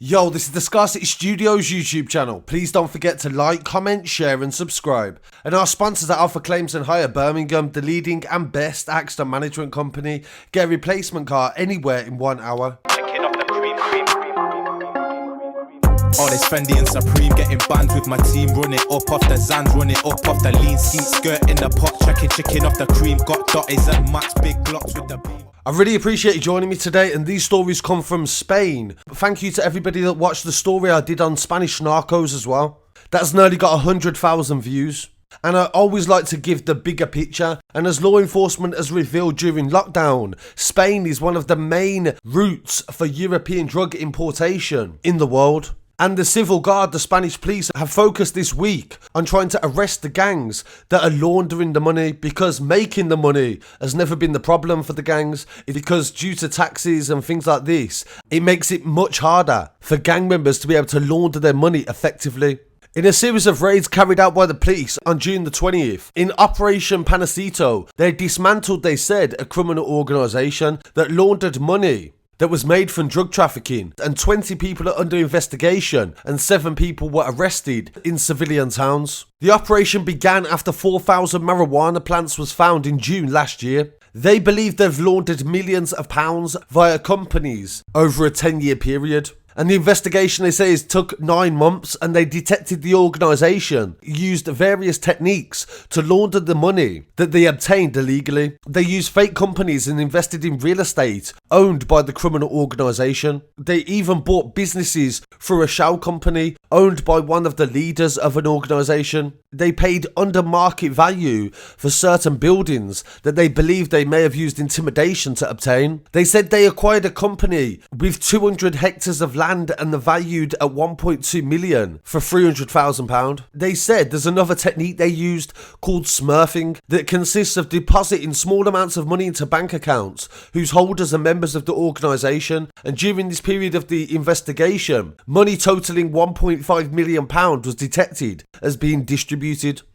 Yo, this is the Scarcity Studios YouTube channel. Please don't forget to like, comment, share and subscribe. And our sponsors at Alpha Claims and Hire Birmingham, the leading and best accident management company. Get a replacement car anywhere in 1 hour. All this Fendi and Supreme, getting bands with my team. Run it up off the Zans, run it up off the lean. Skeet skirt in the pot, checking chicken off the cream. Got dotties and max big glocks with the beam. I really appreciate you joining me today, and these stories come from Spain. Thank you to everybody that watched the story I did on Spanish narcos as well. That's nearly got 100,000 views. And I always like to give the bigger picture, and as law enforcement has revealed during lockdown, Spain is one of the main routes for European drug importation in the world. And the civil guard, the Spanish police, have focused this week on trying to arrest the gangs that are laundering the money, because making the money has never been the problem for the gangs. Because due to taxes and things like this, it makes it much harder for gang members to be able to launder their money effectively. In a series of raids carried out by the police on June the 20th, in Operation Panaceto, they dismantled, they said, a criminal organisation that laundered money that was made from drug trafficking, and 20 people are under investigation and 7 people were arrested in Sevillian towns. The operation began after 4,000 marijuana plants was found in June last year. They believe they've laundered millions of pounds via companies over a 10-year period. And the investigation, they say, took 9 months, and they detected the organisation used various techniques to launder the money that they obtained illegally. They used fake companies and invested in real estate owned by the criminal organisation. They even bought businesses through a shell company owned by one of the leaders of an organisation. They paid under market value for certain buildings that they believe they may have used intimidation to obtain. They said they acquired a company with 200 hectares of land and they're valued at 1.2 million for £300,000. They said there's another technique they used called smurfing that consists of depositing small amounts of money into bank accounts whose holders are members of the organisation. And during this period of the investigation, money totaling £1.5 million was detected as being distributed.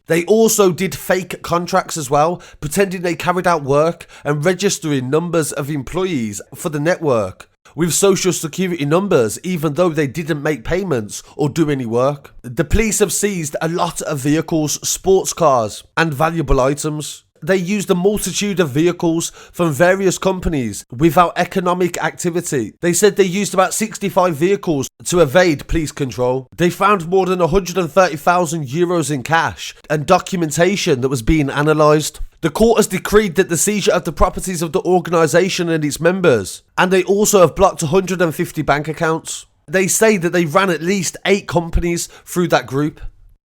They also did fake contracts as well, pretending they carried out work and registering numbers of employees for the network with social security numbers, even though they didn't make payments or do any work. The police have seized a lot of vehicles, sports cars and valuable items. They used a multitude of vehicles from various companies without economic activity. They said they used about 65 vehicles to evade police control. They found more than 130,000 euros in cash and documentation that was being analysed. The court has decreed that the seizure of the properties of the organisation and its members, and they also have blocked 150 bank accounts. They say that they ran at least 8 companies through that group.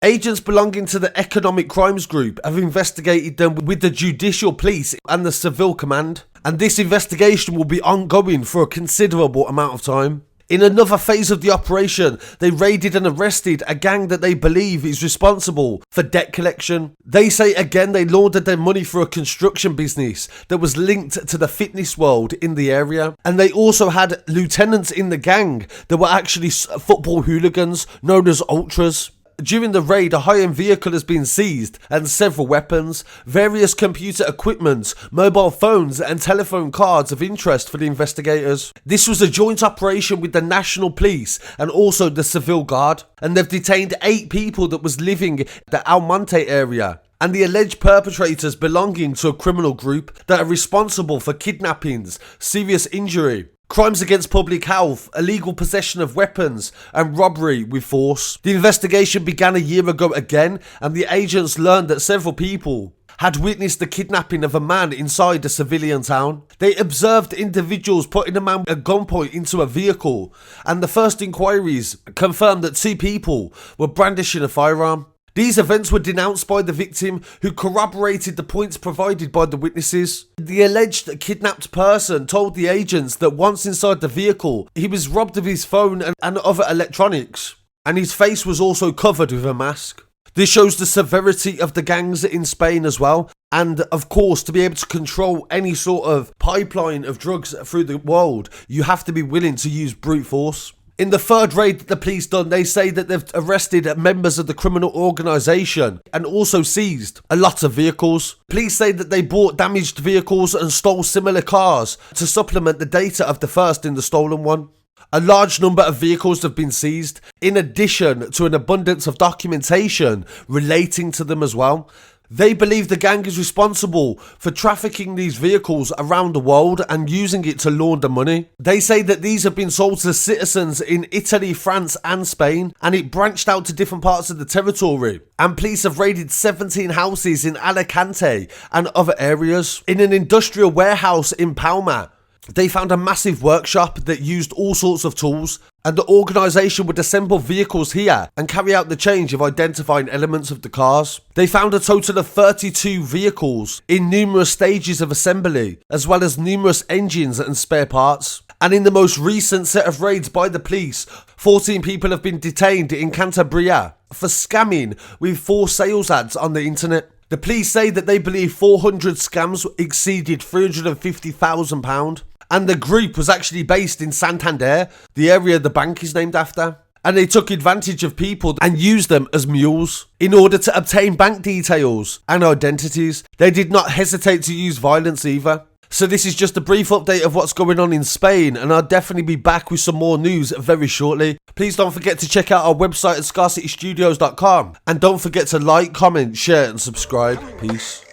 Agents belonging to the Economic Crimes Group have investigated them with the Judicial Police and the Seville Command, and this investigation will be ongoing for a considerable amount of time. In another phase of the operation, they raided and arrested a gang that they believe is responsible for debt collection. They say again they laundered their money for a construction business that was linked to the fitness world in the area. And they also had lieutenants in the gang that were actually football hooligans known as ultras. During the raid, a high-end vehicle has been seized and several weapons, various computer equipment, mobile phones and telephone cards of interest for the investigators. This was a joint operation with the National Police and also the Civil Guard, and they've detained 8 people that was living in the Almonte area and the alleged perpetrators belonging to a criminal group that are responsible for kidnappings, serious injury, crimes against public health, illegal possession of weapons, and robbery with force. The investigation began a year ago again, and the agents learned that several people had witnessed the kidnapping of a man inside a civilian town. They observed individuals putting a man at gunpoint into a vehicle, and the first inquiries confirmed that 2 people were brandishing a firearm. These events were denounced by the victim, who corroborated the points provided by the witnesses. The alleged kidnapped person told the agents that once inside the vehicle, he was robbed of his phone and other electronics, and his face was also covered with a mask. This shows the severity of the gangs in Spain as well, and of course, to be able to control any sort of pipeline of drugs through the world, you have to be willing to use brute force. In the third raid that the police done, they say that they've arrested members of the criminal organisation and also seized a lot of vehicles. Police say that they bought damaged vehicles and stole similar cars to supplement the data of the first in the stolen one. A large number of vehicles have been seized, in addition to an abundance of documentation relating to them as well. They believe the gang is responsible for trafficking these vehicles around the world and using it to launder money. They say that these have been sold to citizens in Italy, France and Spain, and it branched out to different parts of the territory. And police have raided 17 houses in Alicante and other areas. In an industrial warehouse in Palma, they found a massive workshop that used all sorts of tools, and the organisation would assemble vehicles here and carry out the change of identifying elements of the cars. They found a total of 32 vehicles in numerous stages of assembly, as well as numerous engines and spare parts. And in the most recent set of raids by the police, 14 people have been detained in Cantabria for scamming with 4 sales ads on the internet. The police say that they believe 400 scams exceeded £350,000. And the group was actually based in Santander, the area the bank is named after. And they took advantage of people and used them as mules in order to obtain bank details and identities. They did not hesitate to use violence either. So this is just a brief update of what's going on in Spain, and I'll definitely be back with some more news very shortly. Please don't forget to check out our website at scarcitystudios.com, and don't forget to like, comment, share and subscribe. Peace.